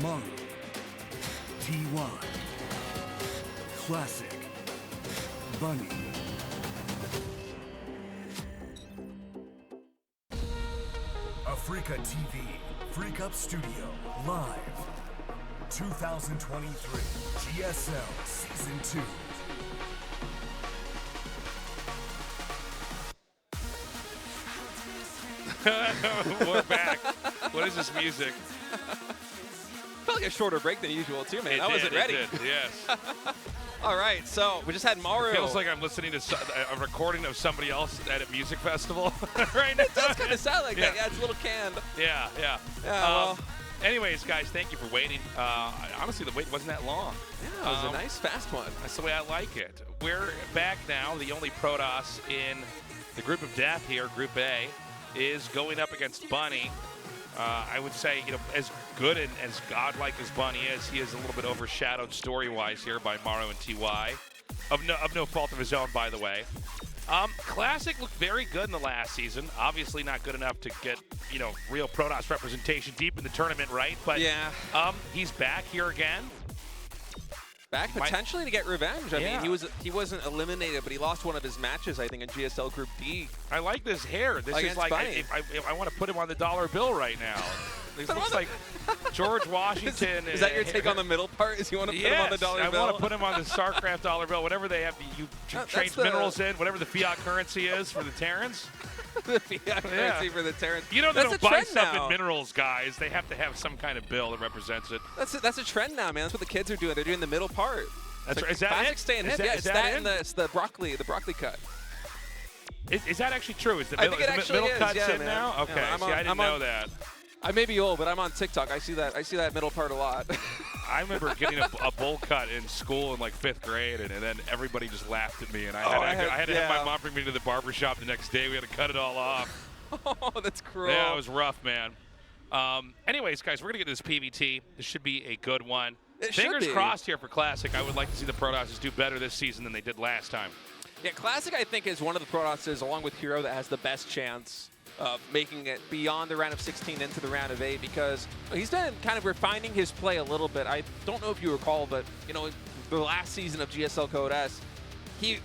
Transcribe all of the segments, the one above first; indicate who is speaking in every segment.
Speaker 1: Maru, TY, Classic, Bunny. Africa TV, Freak Up Studio, live. 2023, GSL Season 2.
Speaker 2: We're back. What is this music?
Speaker 3: Felt like a shorter break than usual too, man. I wasn't ready.
Speaker 2: It did, yes.
Speaker 3: All right, so we just had Maru.
Speaker 2: It feels like I'm listening to a recording of somebody else at a music festival right now.
Speaker 3: It does kind of sound like that. Yeah, it's a little canned.
Speaker 2: Yeah.
Speaker 3: Well.
Speaker 2: Anyways, guys, thank you for waiting. Honestly, the wait wasn't that long.
Speaker 3: Yeah, it was a nice, fast one.
Speaker 2: That's the way I like it. We're back now. The only Protoss in the group of death here, Group A, is going up against Bunny. I would say, as good and as godlike as Bunny is, he is a little bit overshadowed story-wise here by Maru and TY. Of no fault of his own, by the way. Classic looked very good in the last season. Obviously not good enough to get, real Protoss representation deep in the tournament, right? But
Speaker 3: yeah.
Speaker 2: He's back here again.
Speaker 3: Back potentially to get revenge. I mean, he wasn't eliminated, but he lost one of his matches, I think, in GSL Group D.
Speaker 2: I like this hair. This is like, I want to put him on the dollar bill right now. This looks like George Washington.
Speaker 3: Is that your take on the middle part? Is you want to put him on the dollar bill?
Speaker 2: I want to put him on the StarCraft dollar bill. Whatever they have, you change minerals in, whatever the fiat currency is for the Terrans.
Speaker 3: The fiat currency for the Terran.
Speaker 2: They don't buy stuff in minerals, guys. They have to have some kind of bill that represents it.
Speaker 3: That's a trend now, man. That's what the kids are doing. They're doing the middle part.
Speaker 2: That's right. Is that
Speaker 3: classic
Speaker 2: it?
Speaker 3: Staying hip. Yeah, it's the broccoli cut.
Speaker 2: Is that actually true? Is the middle, cuts in now? Okay,
Speaker 3: yeah,
Speaker 2: I didn't know that.
Speaker 3: I may be old, but I'm on TikTok. I see that middle part a lot.
Speaker 2: I remember getting a bowl cut in school in like 5th grade, and then everybody just laughed at me, and I had to have my mom bring me to the barber shop the next day. We had to cut it all off.
Speaker 3: Oh, that's cruel.
Speaker 2: Yeah, it was rough, man. Anyways, guys, we're going to get to this PVT. This should be a good one. Fingers crossed here for Classic. I would like to see the Protosses do better this season than they did last time.
Speaker 3: Yeah, Classic, I think, is one of the Protosses, along with Hero, that has the best chance of making it beyond the round of 16 into the round of 8, because he's been kind of refining his play a little bit. I don't know if you recall, but the last season of GSL Code S, he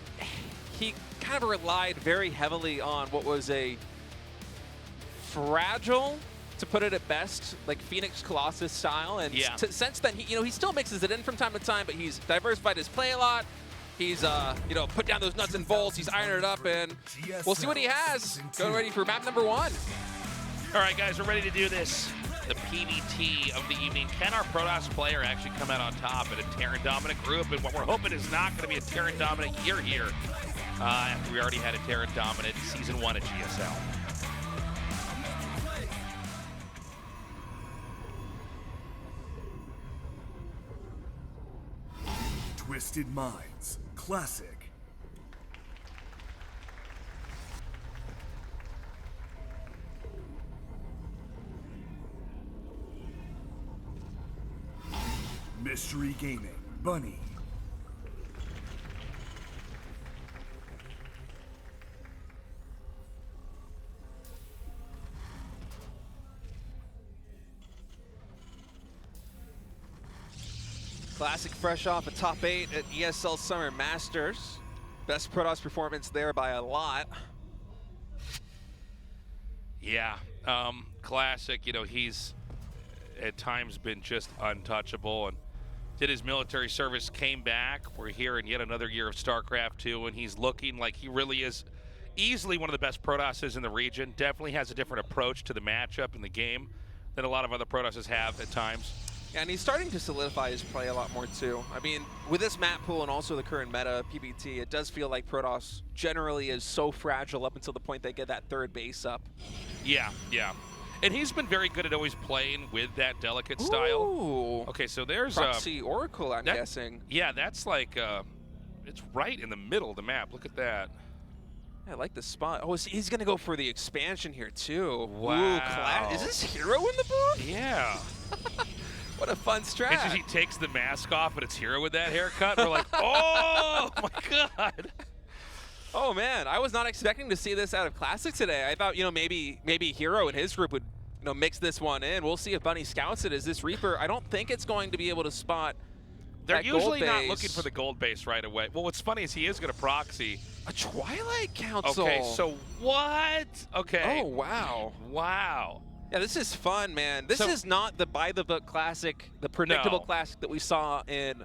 Speaker 3: kind of relied very heavily on what was a fragile, to put it at best, like Phoenix Colossus style. And since then, he still mixes it in from time to time, but he's diversified his play a lot. He's, put down those nuts and bolts. He's ironed it up, and we'll see what he has. Going ready for map number 1.
Speaker 2: All right, guys, we're ready to do this. The PVT of the evening. Can our Protoss player actually come out on top in a Terran-dominant group? And what we're hoping is not going to be a Terran-dominant year here, after we already had a Terran-dominant Season 1 at GSL.
Speaker 1: Twisted Minds, Classic. Mystery Gaming, Bunny.
Speaker 3: Classic fresh off a top 8 at ESL Summer Masters. Best Protoss performance there by a lot.
Speaker 2: Yeah, Classic, he's at times been just untouchable and did his military service, came back. We're here in yet another year of StarCraft 2, and he's looking like he really is easily one of the best Protosses in the region. Definitely has a different approach to the matchup in the game than a lot of other Protosses have at times.
Speaker 3: Yeah, and he's starting to solidify his play a lot more too. I mean, with this map pool and also the current meta, PBT, it does feel like Protoss generally is so fragile up until the point they get that third base up.
Speaker 2: Yeah. And he's been very good at always playing with that delicate style.
Speaker 3: Ooh.
Speaker 2: Okay, so there's
Speaker 3: Proxy Oracle, I'm guessing.
Speaker 2: Yeah, that's like, it's right in the middle of the map. Look at that.
Speaker 3: I like the spot. Oh, he's going to go for the expansion here too.
Speaker 2: Wow.
Speaker 3: Ooh, is this Hero in the booth?
Speaker 2: Yeah.
Speaker 3: What a fun strat.
Speaker 2: It's just he takes the mask off, but it's Hero with that haircut. We're like, oh my God.
Speaker 3: Oh man, I was not expecting to see this out of Classic today. I thought, maybe Hero and his group would mix this one in. We'll see if Bunny scouts it as this Reaper. I don't think it's going to be able to spot.
Speaker 2: They're usually not looking for the gold base right away. Well, what's funny is he is going to proxy.
Speaker 3: A Twilight Council.
Speaker 2: Okay, so what? Okay.
Speaker 3: Oh, wow.
Speaker 2: Wow.
Speaker 3: Yeah, this is fun, man. This is not the by-the-book classic, the predictable classic that we saw in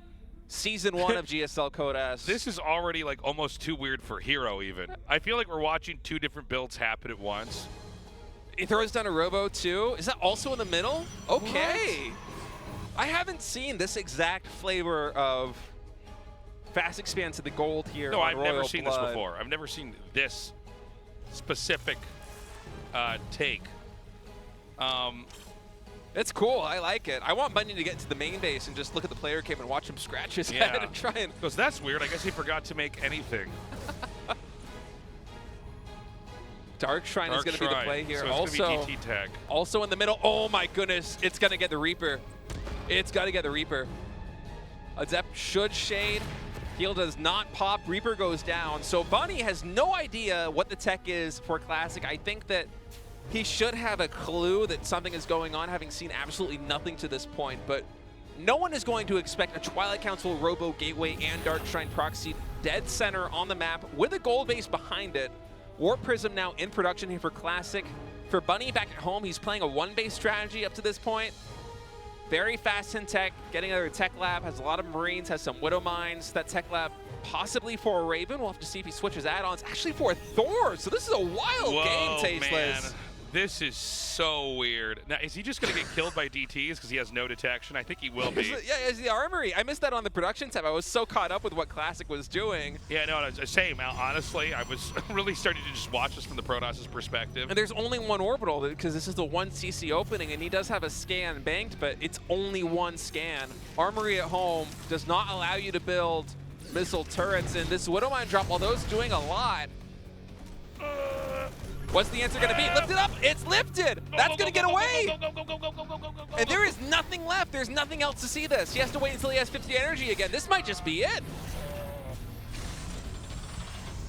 Speaker 3: Season 1 of GSL Code S.
Speaker 2: This is already like almost too weird for Hero even. I feel like we're watching two different builds happen at once.
Speaker 3: He throws down a Robo too. Is that also in the middle? Okay.
Speaker 2: What?
Speaker 3: I haven't seen this exact flavor of fast expand to the gold here.
Speaker 2: No,
Speaker 3: on
Speaker 2: I've
Speaker 3: Royal
Speaker 2: never seen
Speaker 3: Blood.
Speaker 2: this before. I've never seen this specific take.
Speaker 3: It's cool. I like it. I want Bunny to get to the main base and just look at the player cam and watch him scratch his head and try and.
Speaker 2: Because that's weird. I guess he forgot to make anything.
Speaker 3: Dark Shrine is going to be the play here.
Speaker 2: So it's going to be DT tag.
Speaker 3: Also in the middle. Oh my goodness. It's going to get the Reaper. It's got to get the Reaper. Adept should shade. Heal does not pop. Reaper goes down. So Bunny has no idea what the tech is for Classic. I think that he should have a clue that something is going on, having seen absolutely nothing to this point. But no one is going to expect a Twilight Council, Robo, Gateway, and Dark Shrine proxy dead center on the map with a gold base behind it. Warp Prism now in production here for Classic. For Bunny back at home, he's playing a one-base strategy up to this point. Very fast in tech, getting another tech lab, has a lot of Marines, has some Widow Mines. That tech lab possibly for a Raven. We'll have to see if he switches add-ons. Actually for a Thor, so this is a wild game, Tasteless.
Speaker 2: Man. This is so weird. Now, is he just going to get killed by DTs because he has no detection? I think he will be.
Speaker 3: Yeah, it's the armory. I missed that on the production tab. I was so caught up with what Classic was doing.
Speaker 2: Yeah, no, same. Honestly, I was really starting to just watch this from the Protoss' perspective.
Speaker 3: And there's only one orbital because this is the one CC opening, and he does have a scan banked, but it's only one scan. Armory at home does not allow you to build missile turrets, and this Widow Mine drop, although it's doing a lot, what's the answer going to be? Lift it up. It's lifted. That's going to get away. And there is nothing left. There's nothing else to see this. He has to wait until he has 50 energy again. This might just be it.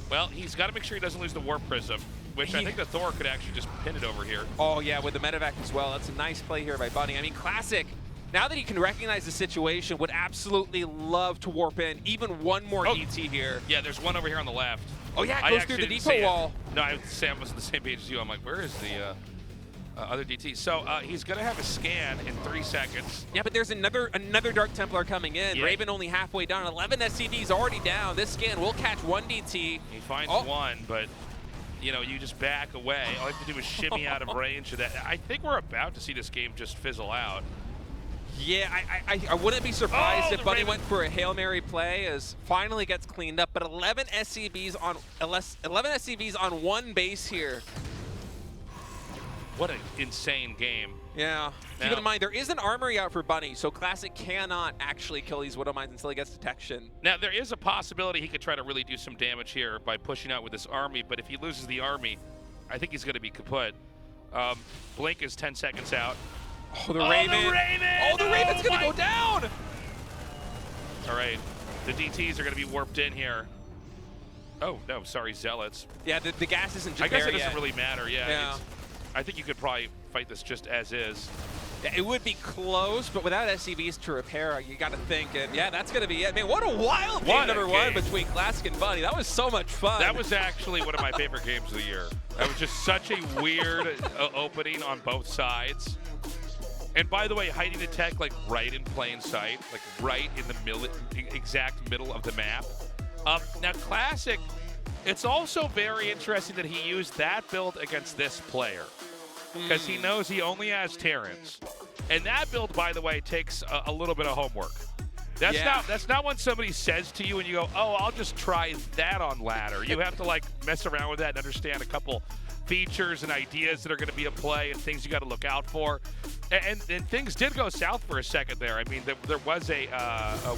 Speaker 2: Well, he's got to make sure he doesn't lose the Warp Prism, which I think the Thor could actually just pin it over here.
Speaker 3: Oh, yeah, with the medevac as well. That's a nice play here by Bunny. I mean, Classic, now that he can recognize the situation, would absolutely love to warp in even one more ET here.
Speaker 2: Yeah, there's one over here on the left.
Speaker 3: Oh, yeah, it goes through the depot wall.
Speaker 2: No, Sam was on the same page as you. I'm like, where is the other DT? So he's going to have a scan in 3 seconds.
Speaker 3: Yeah, but there's another Dark Templar coming in. Yeah. Raven only halfway down. 11 SCVs already down. This scan will catch one DT.
Speaker 2: He finds one, but you know, you just back away. All you have to do is shimmy out of range of that. I think we're about to see this game just fizzle out.
Speaker 3: Yeah, I wouldn't be surprised if Bunny went for a Hail Mary play, as finally gets cleaned up, but 11 SCVs on one base here.
Speaker 2: What an insane game.
Speaker 3: Yeah. Keep in mind, there is an armory out for Bunny, so Classic cannot actually kill these Widow Mines until he gets detection.
Speaker 2: Now, there is a possibility he could try to really do some damage here by pushing out with this army, but if he loses the army, I think he's going to be kaput. Blink is 10 seconds out.
Speaker 3: Oh, the Raven! Oh, the Raven's going to go down!
Speaker 2: All right. The DTs are going to be warped in here. Oh, no, sorry, Zealots.
Speaker 3: Yeah, the gas isn't just
Speaker 2: I guess
Speaker 3: there
Speaker 2: it doesn't
Speaker 3: yet.
Speaker 2: really matter, yeah. I think you could probably fight this just as is.
Speaker 3: Yeah, it would be close, but without SCVs to repair, you got to think, and yeah, that's going to be it. Man, what a wild game number one between Classic and Bunny. That was so much fun.
Speaker 2: That was actually one of my favorite games of the year. That was just such a weird opening on both sides. And by the way, hiding the tech like right in plain sight, like right in the exact middle of the map. Now, Classic, it's also very interesting that he used that build against this player, because he knows he only has Terrans. And that build, by the way, takes a little bit of homework. That's not when somebody says to you and you go, oh, I'll just try that on ladder. You have to like mess around with that and understand a couple features and ideas that are going to be at play and things you got to look out for. And things did go south for a second there. I mean, there was a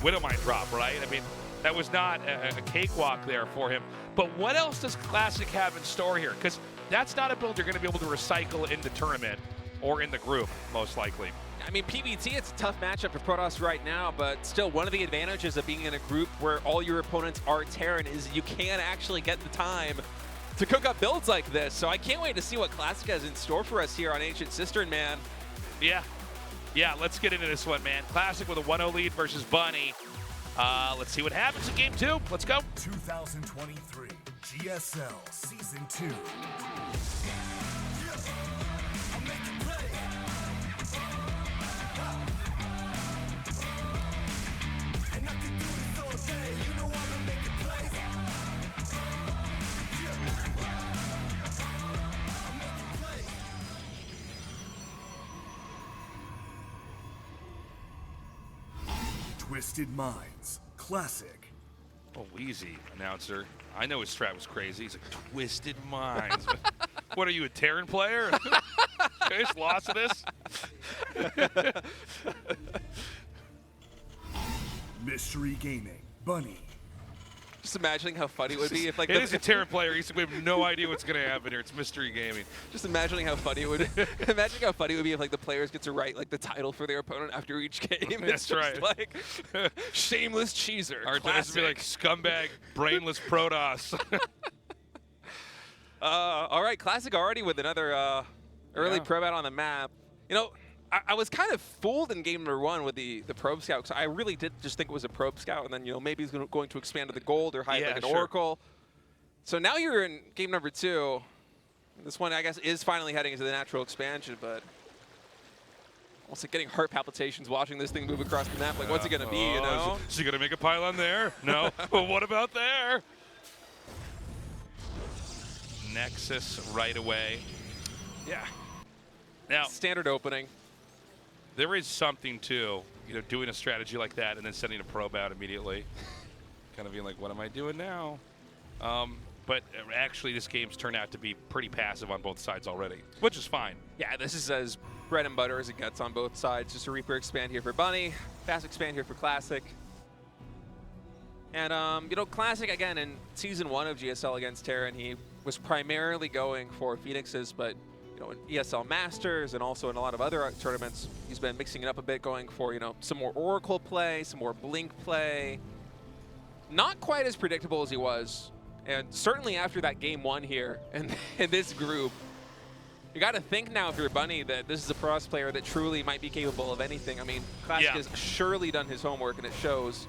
Speaker 2: Widow Mine drop, right? I mean, that was not a cakewalk there for him. But what else does Classic have in store here? Because that's not a build you're going to be able to recycle in the tournament or in the group, most likely.
Speaker 3: I mean, PVT, it's a tough matchup for Protoss right now, but still one of the advantages of being in a group where all your opponents are Terran is you can actually get the time to cook up builds like this. So I can't wait to see what Classic has in store for us here on Ancient Cistern, man.
Speaker 2: Yeah. Yeah, let's get into this one, man. Classic with a 1-0 lead versus Bunny. Let's see what happens in game 2. Let's go.
Speaker 1: 2023 GSL Season 2. Twisted Minds Classic.
Speaker 2: Oh, easy, announcer. I know his strat was crazy. He's like, Twisted Minds. What are you, a Terran player? Just lost to this?
Speaker 1: Mystery Gaming Bunny.
Speaker 3: Just imagining how funny it would be if like
Speaker 2: it is a Terran player. We have no idea what's going to happen here. It's mystery gaming.
Speaker 3: Just imagining how funny it would. Imagining how funny it would be if like the players get to write like the title for their opponent after each game. It's
Speaker 2: That's right.
Speaker 3: Like shameless cheeser.
Speaker 2: Our has to be like scumbag, brainless Protoss.
Speaker 3: All right, Classic already with another early probe out on the map. You know, I was kind of fooled in game number 1 with the probe scout, because I really did just think it was a probe scout, and then, you know, maybe he's going to expand to the gold or hide like an oracle. So now you're in game number 2. This one, I guess, is finally heading into the natural expansion, but also getting heart palpitations watching this thing move across the map. Like, what's it going to be, you know?
Speaker 2: Is he going to make a pylon there? No. Well, what about there? Nexus right away.
Speaker 3: Yeah.
Speaker 2: Now,
Speaker 3: standard opening.
Speaker 2: There is something to, you know, doing a strategy like that and then sending a probe out immediately. Kind of being like, what am I doing now? But actually, this game's turned out to be pretty passive on both sides already, which is fine.
Speaker 3: Yeah, this is as bread and butter as it gets on both sides. Just a Reaper expand here for Bunny, fast expand here for Classic. And, you know, Classic, again, in Season 1 of GSL against Terran, he was primarily going for Phoenixes, but you know, in ESL Masters and also in a lot of other tournaments, he's been mixing it up a bit, going for, you know, some more Oracle play, some more Blink play. Not quite as predictable as he was, and certainly after that game 1 here in this group, you got to think now if you're Bunny that this is a Protoss player that truly might be capable of anything. I mean, Classic has surely done his homework, and it shows.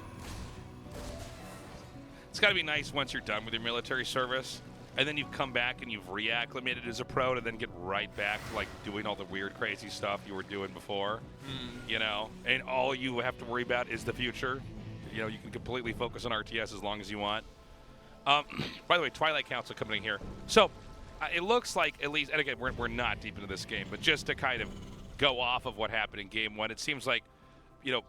Speaker 2: It's got to be nice once you're done with your military service, and then you've come back and you've reacclimated as a pro to then get right back to like doing all the weird, crazy stuff you were doing before. You know, and all you have to worry about is the future. You know, you can completely focus on RTS as long as you want. By the way, Twilight Council coming in here. So it looks like, at least, and again, we're not deep into this game, but just to kind of go off of what happened in game 1, it seems like, you know,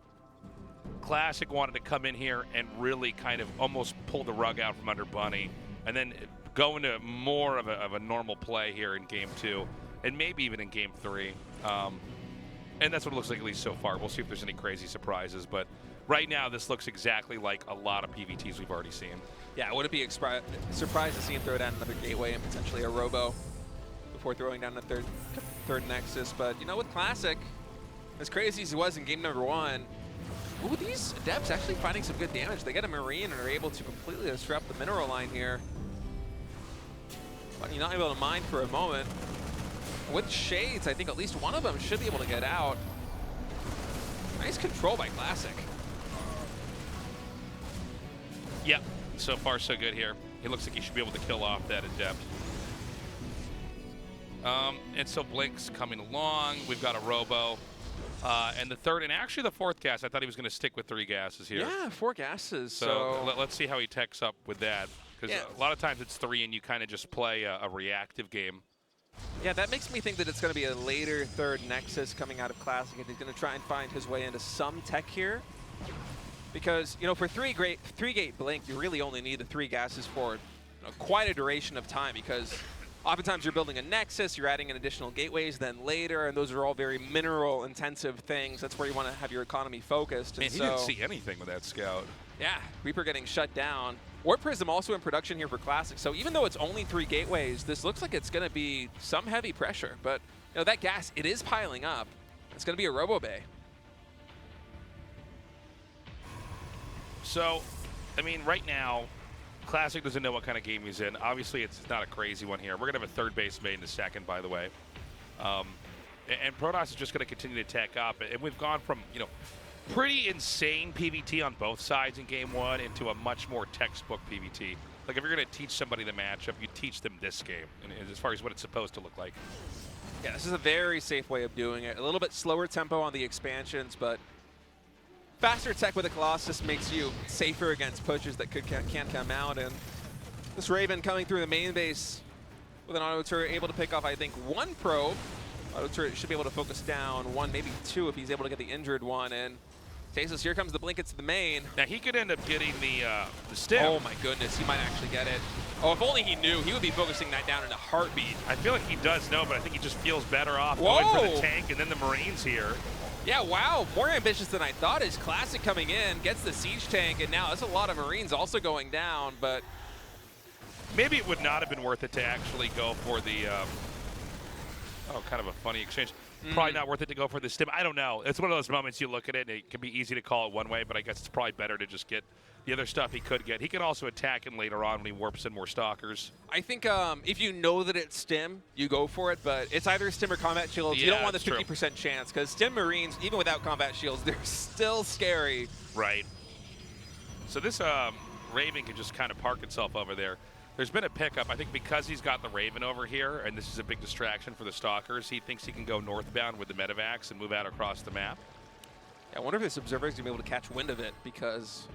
Speaker 2: Classic wanted to come in here and really kind of almost pull the rug out from under Bunny, and then go into more of a normal play here in game 2, and maybe even in game 3. And that's what it looks like, at least so far. We'll see if there's any crazy surprises, but right now this looks exactly like a lot of PVTs we've already seen.
Speaker 3: Yeah, would it be surprised to see him throw down another gateway and potentially a robo before throwing down a third Nexus? But you know, with Classic, as crazy as he was in game number 1, ooh, these Adepts actually finding some good damage. They get a Marine and are able to completely disrupt the mineral line here. But you're not able to mine for a moment. With Shades, I think at least one of them should be able to get out. Nice control by Classic.
Speaker 2: Yep, so far so good here. It looks like he should be able to kill off that Adept. And so Blink's coming along. We've got a Robo. And the third, and actually the fourth gas, I thought he was going to stick with 3 gases here.
Speaker 3: Yeah, 4 gases.
Speaker 2: So let's see how he techs up with that. Because a lot of times it's 3 and you kind of just play a reactive game.
Speaker 3: Yeah, that makes me think that it's going to be a later third Nexus coming out of Classic, and he's going to try and find his way into some tech here. Because, you know, for 3-gate Blink, you really only need the 3 gases for quite a duration of time, because oftentimes you're building a Nexus, you're adding in additional gateways then later, and those are all very mineral-intensive things. That's where you want to have your economy focused.
Speaker 2: And he didn't see anything with that scout.
Speaker 3: Yeah, Reaper getting shut down. Warp Prism also in production here for Classic, so even though it's only 3 gateways, this looks like it's going to be some heavy pressure. But, you know, that gas, it is piling up. It's going to be a Robo Bay.
Speaker 2: So, I mean, right now, Classic doesn't know what kind of game he's in. Obviously, it's not a crazy one here. We're going to have a third base made in a second, by the way. And Protoss is just going to continue to tech up. And we've gone from, pretty insane PvT on both sides in game one into a much more textbook PvT. Like, if you're going to teach somebody the matchup, you teach them this game, and as far as what it's supposed to look like.
Speaker 3: Yeah, this is a very safe way of doing it. A little bit slower tempo on the expansions, but faster tech with the Colossus makes you safer against pushes that can't come out. And this Raven coming through the main base with an auto turret, able to pick off, I think, one probe. Auto turret should be able to focus down one, maybe two if he's able to get the injured one. And Decisive, here comes the blink into the main.
Speaker 2: Now, he could end up getting the stim.
Speaker 3: Oh my goodness, he might actually get it. Oh, if only he knew, he would be focusing that down in a heartbeat.
Speaker 2: I feel like he does know, but I think he just feels better off
Speaker 3: Whoa.
Speaker 2: going for the tank and then the Marines here.
Speaker 3: Yeah, wow, more ambitious than I thought. Is Classic coming in, gets the siege tank, and now that's a lot of Marines also going down, but
Speaker 2: maybe it would not have been worth it to actually go for the, kind of a funny exchange. Probably not worth it to go for the stim. I don't know. It's one of those moments you look at it and it can be easy to call it one way, but I guess it's probably better to just get the other stuff he could get. He can also attack him later on when he warps in more stalkers.
Speaker 3: I think if you know that it's stim, you go for it, but it's either stim or combat shields.
Speaker 2: Yeah,
Speaker 3: you don't want the
Speaker 2: true.
Speaker 3: 50% chance, because stim Marines, even without combat shields, they're still scary.
Speaker 2: Right. So this Raven can just kind of park itself over there. There's been a pickup, I think, because he's got the Raven over here, and this is a big distraction for the Stalkers. He thinks he can go northbound with the medevacs and move out across the map.
Speaker 3: Yeah, I wonder if this Observer is going to be able to catch wind of it, because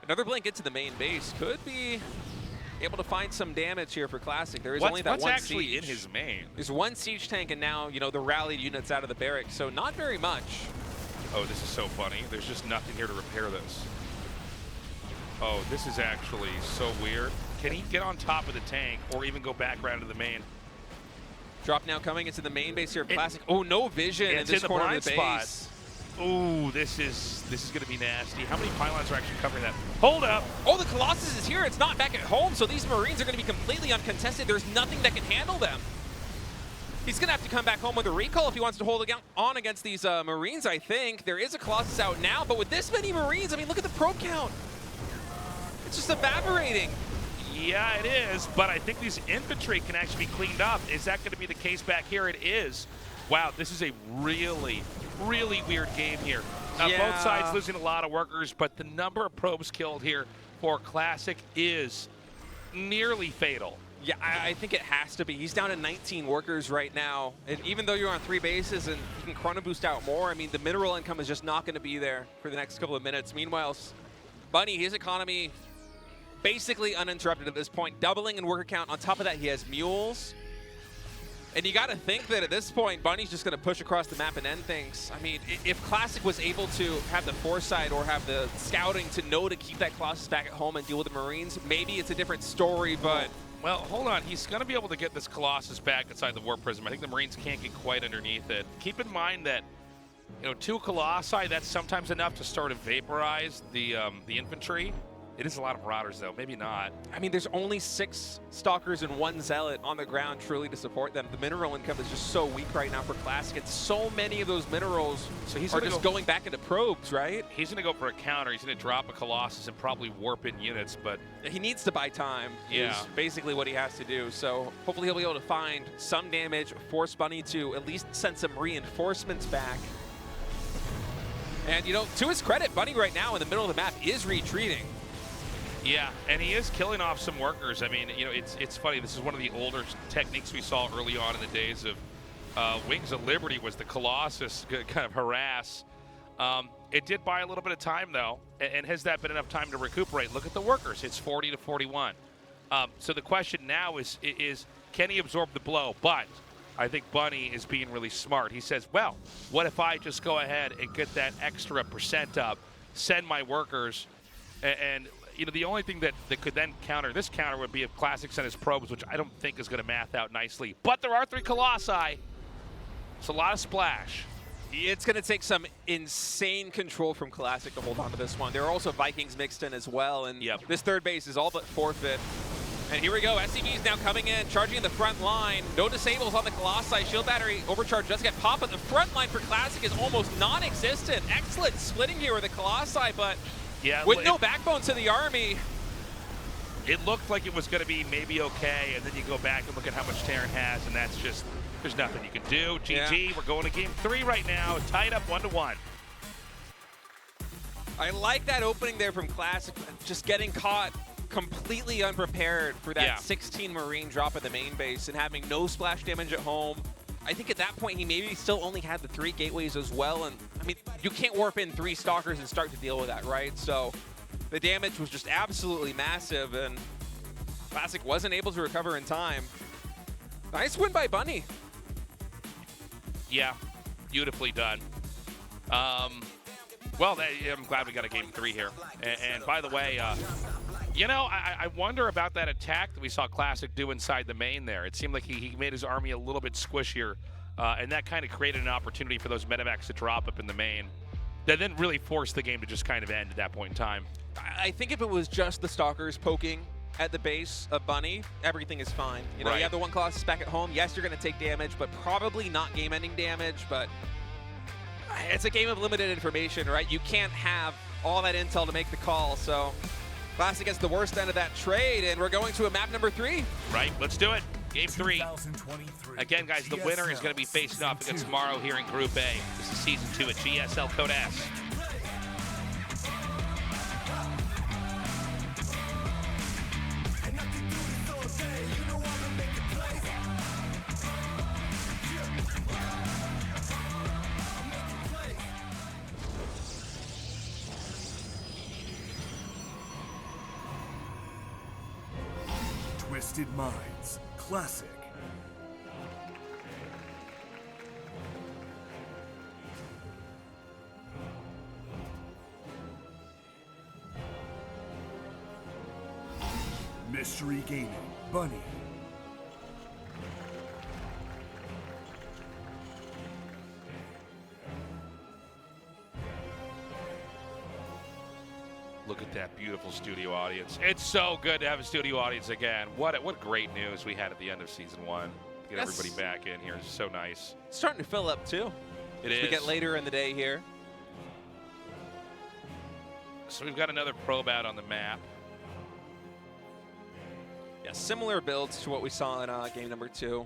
Speaker 3: another blink into the main base could be able to find some damage here for Classic. There is only that one siege.
Speaker 2: What's actually in his main?
Speaker 3: There's one siege tank, and now, the rallied units out of the barracks, so not very much.
Speaker 2: Oh, this is so funny. There's just nothing here to repair this. Oh, this is actually so weird. Can he get on top of the tank or even go back around to the main?
Speaker 3: Drop now coming into the main base here of Classic. Oh, no vision in this corner of the base.
Speaker 2: Oh, this is going to be nasty. How many pylons are actually covering that? Hold up.
Speaker 3: Oh, the Colossus is here. It's not back at home, so these Marines are going to be completely uncontested. There's nothing that can handle them. He's going to have to come back home with a recall if he wants to hold on against these Marines, I think. There is a Colossus out now, but with this many Marines, I mean, look at the probe count. It's just evaporating.
Speaker 2: Yeah, it is, but I think these infantry can actually be cleaned up. Is that going to be the case back here? It is. Wow, this is a really, really weird game here. Both sides losing a lot of workers, but the number of probes killed here for Classic is nearly fatal.
Speaker 3: Yeah, I think it has to be. He's down to 19 workers right now, and even though you're on 3 bases and you can chrono boost out more, I mean, the mineral income is just not going to be there for the next couple of minutes. Meanwhile, Bunny, his economy basically uninterrupted at this point, doubling in worker count. On top of that, he has mules. And you got to think that at this point, Bunny's just going to push across the map and end things. I mean, if Classic was able to have the foresight or have the scouting to know to keep that Colossus back at home and deal with the Marines, maybe it's a different story, but...
Speaker 2: Well, hold on. He's going to be able to get this Colossus back inside the Warp Prism. I think the Marines can't get quite underneath it. Keep in mind that, 2 Colossi, that's sometimes enough to start to vaporize the infantry. It is a lot of Marauders, though. Maybe not.
Speaker 3: I mean, there's only 6 Stalkers and 1 Zealot on the ground truly to support them. The mineral income is just so weak right now for Classic. And so many of those minerals are just going back into probes, right?
Speaker 2: He's going to go for a counter. He's going to drop a Colossus and probably warp in units, but...
Speaker 3: He needs to buy time, is basically what he has to do. So hopefully he'll be able to find some damage, force Bunny to at least send some reinforcements back. And, to his credit, Bunny right now in the middle of the map is retreating.
Speaker 2: Yeah, and he is killing off some workers. I mean, it's funny. This is one of the older techniques we saw early on in the days of Wings of Liberty was the Colossus kind of harass. It did buy a little bit of time, though, and has that been enough time to recuperate? Look at the workers. It's 40 to 41. So the question now is can he absorb the blow? But I think Bunny is being really smart. He says, well, what if I just go ahead and get that extra % up, send my workers, and the only thing that could then counter this counter would be if Classic sent his probes, which I don't think is going to math out nicely. But there are 3 Colossi. It's a lot of splash.
Speaker 3: It's going to take some insane control from Classic to hold on to this one. There are also Vikings mixed in as well, and this third base is all but forfeit. And here we go. SCV's now coming in, charging in the front line. No disables on the Colossi. Shield battery overcharge does get pop, but the front line for Classic is almost non-existent. Excellent splitting here with the Colossi, but with no backbone to the army,
Speaker 2: it looked like it was going to be maybe okay, and then you go back and look at how much Terran has, and that's just, there's nothing you can do. GG, we're going to game 3 right now, tied up 1-1.
Speaker 3: I like that opening there from Classic, just getting caught completely unprepared for that 16 Marine drop at the main base and having no splash damage at home. I think at that point he maybe still only had the 3 gateways as well, and I mean, you can't warp in 3 Stalkers and start to deal with that, right? So the damage was just absolutely massive, and Classic wasn't able to recover in time. Nice win by Bunny.
Speaker 2: Yeah, beautifully done. Well, I'm glad we got a game 3 here. And by the way, you know, I wonder about that attack that we saw Classic do inside the main there. It seemed like he made his army a little bit squishier, and that kind of created an opportunity for those medevacs to drop up in the main. That then really forced the game to just kind of end at that point in time.
Speaker 3: I think if it was just the Stalkers poking at the base of Bunny, everything is fine. You know, you have the 1 Colossus back at home. Yes, you're going to take damage, but probably not game-ending damage, but it's a game of limited information, right? You can't have all that intel to make the call, so Classic gets the worst end of that trade, and we're going to a map number 3.
Speaker 2: Right, let's do it. Game 3.
Speaker 1: 2023
Speaker 2: Again, guys, the winner is going to be facing off against Maru here in Group A. This is Season 2 at GSL Code S.
Speaker 1: Twisted Minds, Classic. Mystery Gaming, Bunny.
Speaker 2: Look at that beautiful studio audience. It's so good to have a studio audience again. What great news we had at the end of Season 1. Get everybody back in here. It's so nice.
Speaker 3: It's starting to fill up, too.
Speaker 2: It
Speaker 3: As
Speaker 2: is.
Speaker 3: we get later in the day here.
Speaker 2: So we've got another probe out on the map.
Speaker 3: Yeah, similar builds to what we saw in game number 2.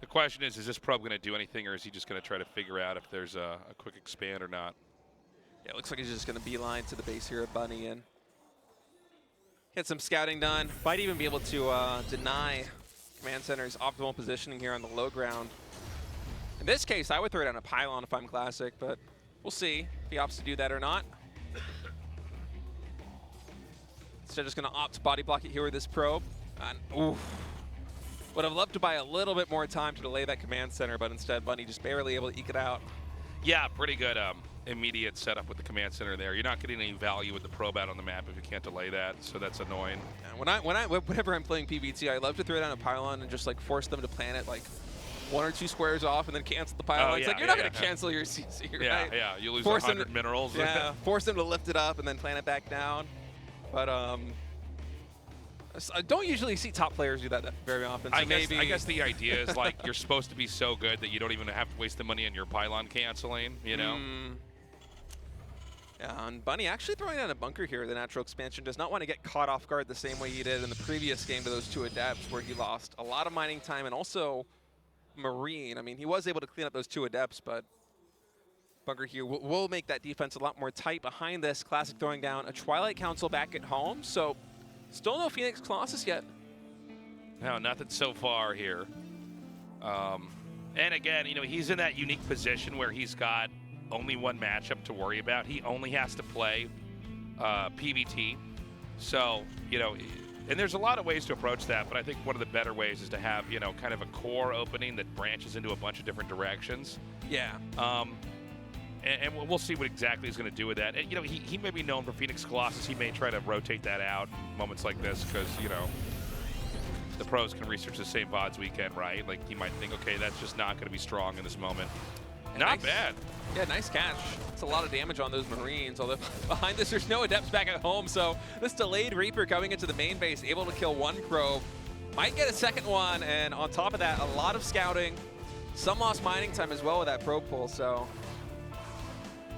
Speaker 2: The question is this probe going to do anything, or is he just going to try to figure out if there's a quick expand or not?
Speaker 3: Yeah, it looks like he's just going to beeline to the base here at Bunny and get some scouting done. Might even be able to deny Command Center's optimal positioning here on the low ground. In this case, I would throw down a pylon if I'm Classic, but we'll see if he opts to do that or not. Instead, just going to opt to body block it here with this probe. And, oof. Would have loved to buy a little bit more time to delay that Command Center, but instead, Bunny just barely able to eke it out.
Speaker 2: Yeah, pretty good immediate setup with the Command Center there. You're not getting any value with the probe out on the map if you can't delay that, so that's annoying.
Speaker 3: Yeah, whenever I'm playing PvT, I love to throw down a pylon and just like force them to plan it like 1 or 2 squares off and then cancel the pylon. It's like you're not going to cancel your CC, right?
Speaker 2: Yeah, you lose
Speaker 3: Force
Speaker 2: 100 minerals.
Speaker 3: Yeah, force them to lift it up and then plan it back down. But I don't usually see top players do that very often. So
Speaker 2: I guess the idea is like you're supposed to be so good that you don't even have to waste the money on your pylon canceling, you know?
Speaker 3: Yeah, and Bunny actually throwing down a bunker here. The natural expansion does not want to get caught off guard the same way he did in the previous game to those 2 adepts where he lost a lot of mining time and also Marine. I mean, he was able to clean up those 2 adepts, but bunker here will make that defense a lot more tight. Behind this, Classic throwing down a Twilight Council back at home, so still no Phoenix Colossus yet.
Speaker 2: No, nothing so far here. And again, you know, he's in that unique position where he's got only 1 matchup to worry about. He only has to play PvT. So, you know, and there's a lot of ways to approach that, but I think one of the better ways is to have, you know, kind of a core opening that branches into a bunch of different directions.
Speaker 3: Yeah.
Speaker 2: And we'll see what exactly he's going to do with that. And, you know, he may be known for Phoenix Colossus. He may try to rotate that out in moments like this because, you know, the pros can research the same VODs weekend, right? Like, he might think, okay, that's just not going to be strong in this moment. Not bad.
Speaker 3: Yeah, nice catch. It's a lot of damage on those Marines, although behind this, there's no Adepts back at home, so this delayed Reaper coming into the main base, able to kill 1 probe, might get a second one, and on top of that, a lot of scouting, some lost mining time as well with that probe pull, so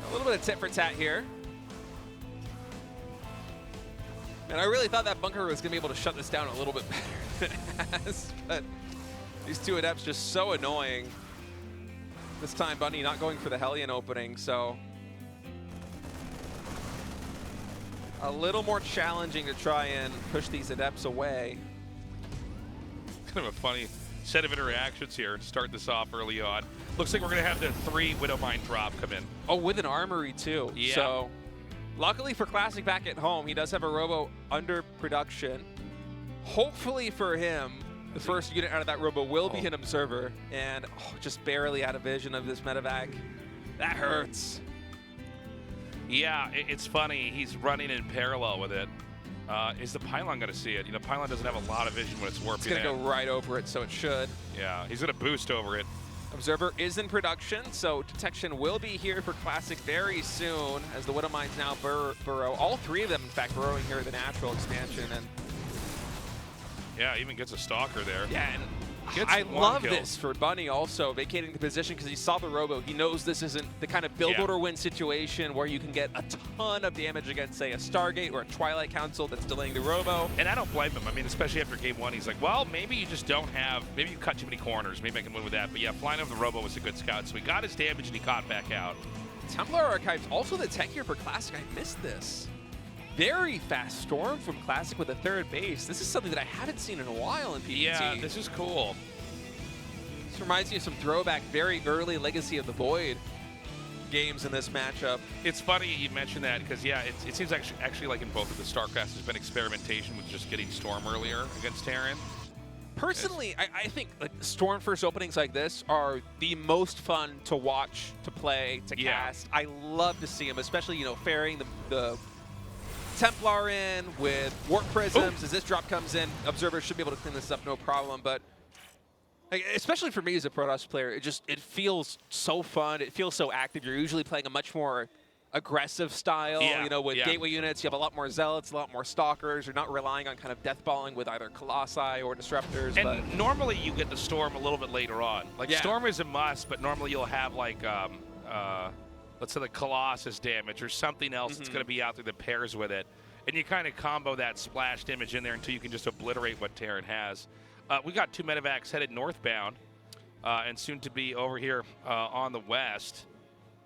Speaker 3: a little bit of tit for tat here. And I really thought that bunker was going to be able to shut this down a little bit better than it has. But these two adepts just so annoying. This time, Bunny not going for the Hellion opening, so a little more challenging to try and push these adepts away.
Speaker 2: Kind of a funny set of interactions here to start this off early on. Looks like we're going to have the 3 Widowmine drop come in.
Speaker 3: Oh, with an armory too.
Speaker 2: Yeah.
Speaker 3: So luckily for Classic back at home, he does have a Robo under production. Hopefully for him, the first unit out of that Robo will be an Observer, and just barely out of vision of this medevac. That hurts.
Speaker 2: Yeah, it's funny. He's running in parallel with it. Is the Pylon going to see it? You know, Pylon doesn't have a lot of vision when it's warping in.
Speaker 3: It's going to go right over it, so it should.
Speaker 2: Yeah, he's going to boost over it.
Speaker 3: Observer is in production, so detection will be here for Classic very soon as the Widowmines now burrow. All 3 of them, in fact, burrowing here at the natural expansion. And
Speaker 2: yeah, even gets a Stalker there.
Speaker 3: yeah, and
Speaker 2: Gets
Speaker 3: I
Speaker 2: 1
Speaker 3: love
Speaker 2: kill.
Speaker 3: this for Bunny also, vacating the position because he saw the Robo. He knows this isn't the kind of build
Speaker 2: Yeah.
Speaker 3: order win situation where you can get a ton of damage against, say, a Stargate or a Twilight Council that's delaying the Robo.
Speaker 2: And I don't blame him. I mean, especially after game 1, he's like, well, maybe you just don't have, maybe you cut too many corners. Maybe I can win with that. But yeah, flying over the Robo was a good scout. So he got his damage and he caught back out.
Speaker 3: Templar Archives, also the tech here for Classic. I missed this. Very fast Storm from Classic with a 3rd base. This is something that I haven't seen in a while in PvT.
Speaker 2: Yeah, this is cool.
Speaker 3: This reminds me of some throwback, very early Legacy of the Void games in this matchup.
Speaker 2: It's funny you mentioned that because, yeah, it seems actually like in both of the StarCrafts there's been experimentation with just getting Storm earlier against Terran.
Speaker 3: Personally, I think like Storm first openings like this are the most fun to watch, to play, to cast. I love to see them, especially, you know, ferrying the Templar in with Warp Prisms. As this drop comes in, Observer should be able to clean this up no problem, but like, especially for me as a Protoss player, it feels so fun. It feels so active. You're usually playing a much more aggressive style, you know, with gateway units. You have a lot more Zealots, a lot more Stalkers. You're not relying on kind of deathballing with either Colossi or Disruptors.
Speaker 2: And normally you get the Storm a little bit later on. Like, Storm is a must, but normally you'll have, like, let's say the Colossus damage or something else that's going to be out there that pairs with it. And you kind of combo that splashed image in there until you can just obliterate what Terran has. We got 2 medevacs headed northbound and soon to be over here on the west.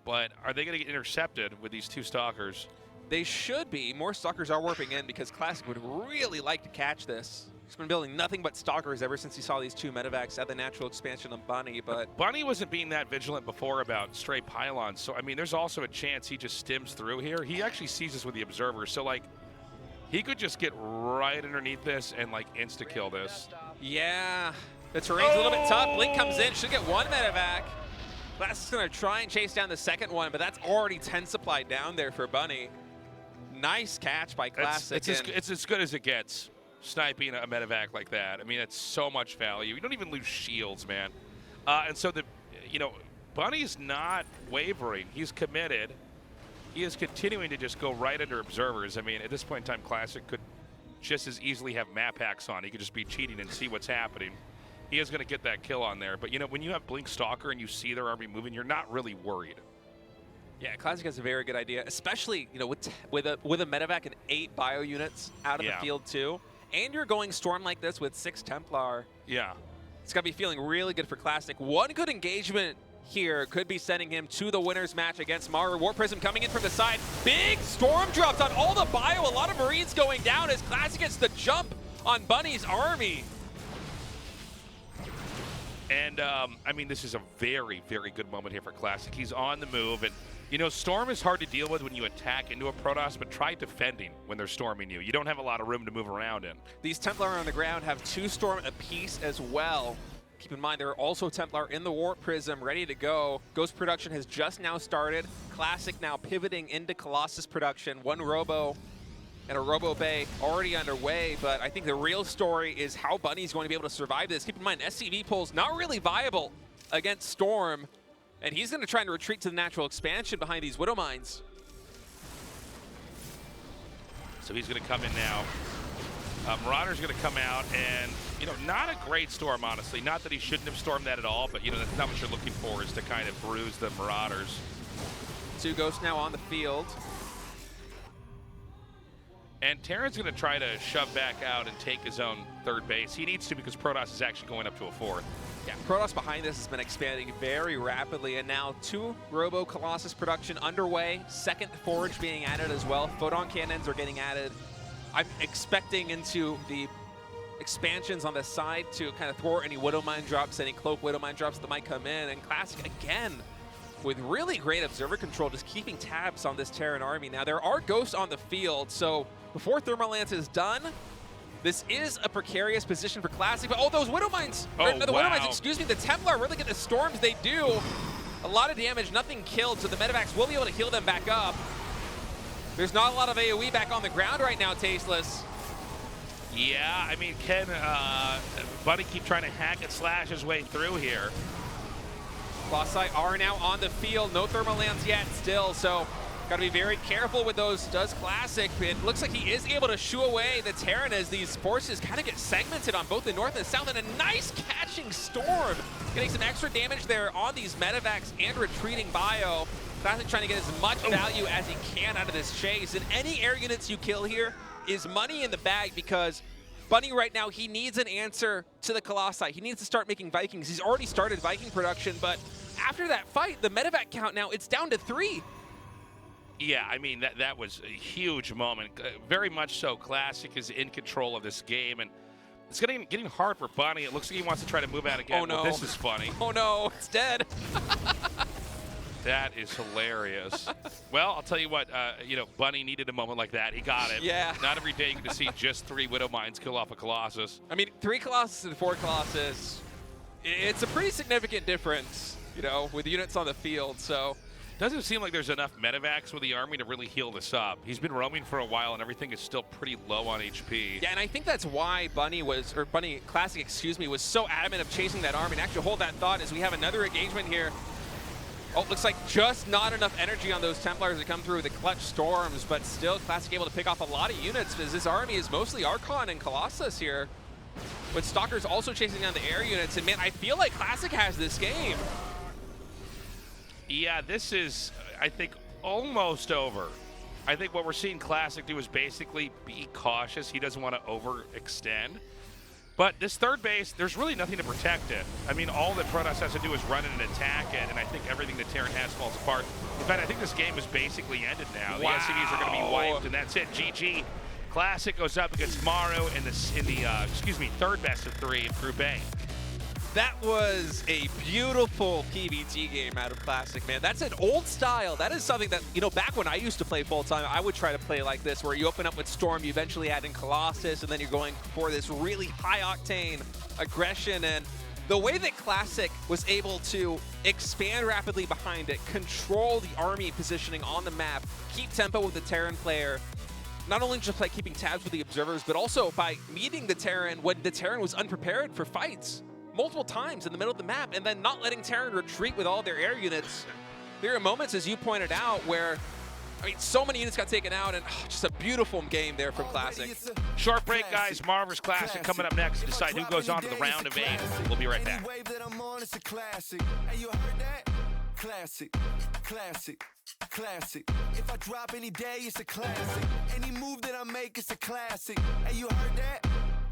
Speaker 2: But are they going to get intercepted with these 2 Stalkers?
Speaker 3: They should be. More Stalkers are warping in because Classic would really like to catch this. He's been building nothing but Stalkers ever since he saw these 2 medevacs at the natural expansion of Bunny. But
Speaker 2: Bunny wasn't being that vigilant before about stray pylons. So, I mean, there's also a chance he just stims through here. He actually sees this with the Observer. So, like, he could just get right underneath this and, like, insta-kill this.
Speaker 3: yeah, the terrain's a little bit tough. Blink comes in, should get 1 medevac. Classic's going to try and chase down the 2nd one, but that's already 10 supply down there for Bunny. Nice catch by Classic.
Speaker 2: It's as good as it gets, sniping a medevac like that. I mean, it's so much value. You don't even lose shields, man. And so, Bunny's not wavering. He's committed. He is continuing to just go right under Observers. I mean, at this point in time, Classic could just as easily have map hacks on. He could just be cheating and see what's happening. He is going to get that kill on there. But, you know, when you have Blink Stalker and you see their army moving, you're not really worried.
Speaker 3: Yeah, Classic has a very good idea, especially, you know, with a medevac and 8 bio units out of the field too. And you're going Storm like this with 6 Templar.
Speaker 2: Yeah.
Speaker 3: It's going to be feeling really good for Classic. One good engagement here could be sending him to the winner's match against Maru. Warp Prism coming in from the side. Big Storm drops on all the bio. A lot of Marines going down as Classic gets the jump on Bunny's army.
Speaker 2: And, I mean, this is a very, very good moment here for Classic. He's on the move. And, you know, Storm is hard to deal with when you attack into a Protoss, but try defending when they're storming you. You don't have a lot of room to move around in.
Speaker 3: These Templar on the ground have 2 Storm apiece as well. Keep in mind, there are also Templar in the Warp Prism ready to go. Ghost production has just now started. Classic now pivoting into Colossus production. 1 Robo and a Robo Bay already underway, but I think the real story is how Bunny's going to be able to survive this. Keep in mind, SCV pull's not really viable against Storm, and he's going to try and retreat to the natural expansion behind these Widowmines.
Speaker 2: So he's going to come in now. Marauder's going to come out, and, you know, not a great Storm, honestly. Not that he shouldn't have stormed that at all, but, you know, that's not what you're looking for, is to kind of bruise the Marauders.
Speaker 3: 2 Ghosts now on the field.
Speaker 2: And Terran's going to try to shove back out and take his own third base. He needs to because Protoss is actually going up to a fourth.
Speaker 3: Yeah, Protoss behind this has been expanding very rapidly, and now 2 Robo Colossus production underway. Second Forge being added as well. Photon cannons are getting added. I'm expecting into the expansions on the side to kind of thwart any Widow Mine drops, any Cloak Widow Mine drops that might come in. And Classic, again, with really great observer control, just keeping tabs on this Terran army. Now, there are ghosts on the field, so before Thermalance is done, this is a precarious position for Classic. But those Widow Mines,
Speaker 2: Widow Mines,
Speaker 3: excuse me, the Templar really get the storms they do. A lot of damage, nothing killed, so the Medivacs will be able to heal them back up. There's not a lot of AoE back on the ground right now, Tasteless.
Speaker 2: Yeah, I mean, can Bunny keep trying to hack and slash his way through here?
Speaker 3: Colossi are now on the field. No thermal lands yet still, so got to be very careful with those. Does Classic. It looks like he is able to shoo away the Terran as these forces kind of get segmented on both the north and the south, and a nice catching storm. Getting some extra damage there on these Medivacs and retreating Bio. Classic trying to get as much value as he can out of this chase. And any air units you kill here is money in the bag, because Bunny right now, he needs an answer to the Colossi. He needs to start making Vikings. He's already started Viking production, but after that fight, the Medivac count now, it's down to 3.
Speaker 2: Yeah, I mean, that was a huge moment. Very much so. Classic is in control of this game, and it's getting hard for Bunny. It looks like he wants to try to move out again.
Speaker 3: Oh, no.
Speaker 2: Well, this is funny.
Speaker 3: Oh, no. It's dead.
Speaker 2: That is hilarious. Well, I'll tell you what, Bunny needed a moment like that. He got it.
Speaker 3: Yeah.
Speaker 2: Not every day you get to see just 3 Widow Mines kill off a Colossus.
Speaker 3: I mean, 3 Colossus and 4 Colossus, it's a pretty significant difference, with units on the field, so.
Speaker 2: Doesn't seem like there's enough Medivacs with the army to really heal this up. He's been roaming for a while, and everything is still pretty low on HP.
Speaker 3: Yeah, and I think that's why Bunny Classic, was so adamant of chasing that army. And actually hold that thought as we have another engagement here. Oh, looks like just not enough energy on those Templars to come through with the clutch storms, but still Classic able to pick off a lot of units, as this army is mostly Archon and Colossus here. But Stalker's also chasing down the air units, and man, I feel like Classic has this game.
Speaker 2: Yeah, this is, I think, almost over. I think what we're seeing Classic do is basically be cautious. He doesn't want to overextend. But this third base, there's really nothing to protect it. I mean, all that Protoss has to do is run it and attack it, and I think everything that Terran has falls apart. In fact, I think this game is basically ended now.
Speaker 3: Wow.
Speaker 2: The SCVs are going to be wiped, and that's it. GG. Classic goes up against Maru in the third best of 3 in Group A.
Speaker 3: That was a beautiful PvT game out of Classic, man. That's an old style. That is something that, back when I used to play full-time, I would try to play like this, where you open up with Storm, you eventually add in Colossus, and then you're going for this really high-octane aggression. And the way that Classic was able to expand rapidly behind it, control the army positioning on the map, keep tempo with the Terran player, not only just by keeping tabs with the observers, but also by meeting the Terran when the Terran was unprepared for fights multiple times in the middle of the map, and then not letting Terran retreat with all their air units. There are moments, as you pointed out, where, so many units got taken out, and just a beautiful game there from Classic.
Speaker 2: Short break, guys. Marvel's Classic coming up next to decide who goes on to the round of 8. We'll be right back.
Speaker 1: Classic, classic, classic. If I drop any day, it's a classic. Any move that I make, it's a classic. Hey, you heard that?